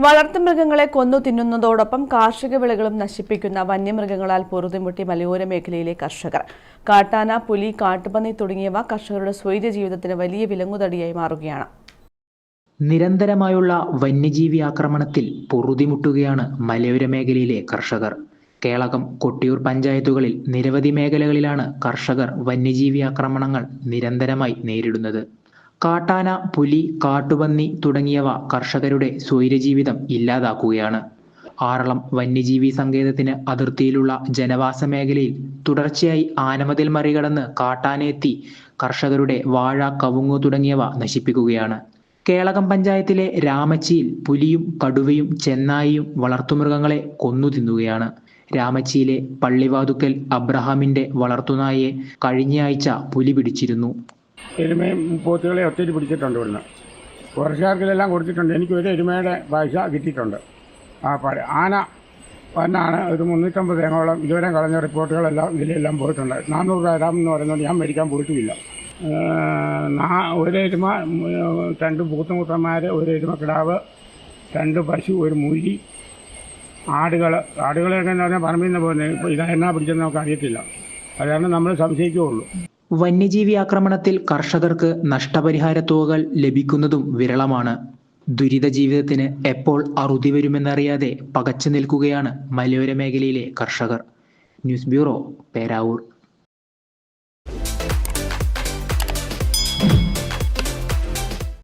വളർത്തുമൃഗങ്ങളെ കൊന്നു തിന്നുന്നതോടൊപ്പം കാർഷിക വിളകളും നശിപ്പിക്കുന്ന വന്യമൃഗങ്ങളാൽ പൊറുതിമുട്ടി മലയോര മേഖലയിലെ കർഷകർ. കാട്ടാന, പുലി, കാട്ടുപന്നി തുടങ്ങിയവ കർഷകരുടെ സ്വൈര്യ ജീവിതത്തിന് വലിയ വിലങ്ങുതടിയായി മാറുകയാണ്. നിരന്തരമായുള്ള വന്യജീവി ആക്രമണത്തിൽ പൊറുതിമുട്ടുകയാണ് മലയോര മേഖലയിലെ കർഷകർ. കേളകം, കൊട്ടിയൂർ പഞ്ചായത്തുകളിൽ നിരവധി മേഖലകളിലാണ് കർഷകർ വന്യജീവി ആക്രമണങ്ങൾ നിരന്തരമായി നേരിടുന്നത്. കാട്ടാന, പുലി, കാട്ടുപന്നി തുടങ്ങിയവ കർഷകരുടെ സ്വൈരജീവിതം ഇല്ലാതാക്കുകയാണ്. ആറളം വന്യജീവി സങ്കേതത്തിന് അതിർത്തിയിലുള്ള ജനവാസ മേഖലയിൽ തുടർച്ചയായി ആനമതിൽ മറികടന്ന് കാട്ടാനയെത്തി കർഷകരുടെ വാഴ, കവുങ്ങ് തുടങ്ങിയവ നശിപ്പിക്കുകയാണ്. കേളകം പഞ്ചായത്തിലെ രാമച്ചിയിൽ പുലിയും കടുവയും ചെന്നായിയും വളർത്തുമൃഗങ്ങളെ കൊന്നു തിന്നുകയാണ്. രാമച്ചിയിലെ പള്ളിവാതുക്കൽ അബ്രഹാമിന്റെ വളർത്തുനായയെ കഴിഞ്ഞയാഴ്ച പുലി പിടിച്ചിരുന്നു. എരുമയും പോത്തുകളെ ഒത്തിരി പിടിച്ചിട്ടുണ്ട്. ഇവിടുന്ന് കുറച്ചുകാർക്കെല്ലാം കൊടുത്തിട്ടുണ്ട്. എനിക്ക് ഒരു എരുമയുടെ പൈസ കിട്ടിയിട്ടുണ്ട്. ആന വന്നാണ് ഒരു 350 തേങ്ങോളം ഇതുവരെ കളഞ്ഞ റിപ്പോർട്ടുകളെല്ലാം ഇതിലെല്ലാം പോയിട്ടുണ്ട്. 400 രൂപ തരാമെന്ന് പറയുന്നത് ഞാൻ മേടിക്കാൻ പോയിട്ടുമില്ല. ഒരു എരുമ, 2 പൂത്തമൂത്തന്മാർ, ഒരു എരുമ കിടാവ്, 2 പശു, ഒരു മൂരി, ആടുകളെയൊക്കെ എന്ന് പറഞ്ഞാൽ പറമ്പിൽ നിന്ന് പോകുന്നത്. ഇപ്പോൾ ഇതെന്നാ പിടിച്ചെന്ന് നമുക്ക് അറിയത്തില്ല. അതാണ് നമ്മൾ സംശയിക്കുകയുള്ളൂ. വന്യജീവി ആക്രമണത്തിൽ കർഷകർക്ക് നഷ്ടപരിഹാര തുകകൾ ലഭിക്കുന്നതും വിരളമാണ്. ദുരിത ജീവിതത്തിന് എപ്പോൾ അറുതി വരുമെന്നറിയാതെ പകച്ചു നിൽക്കുകയാണ് മലയോര മേഖലയിലെ കർഷകർ. News bureau, Peravoor.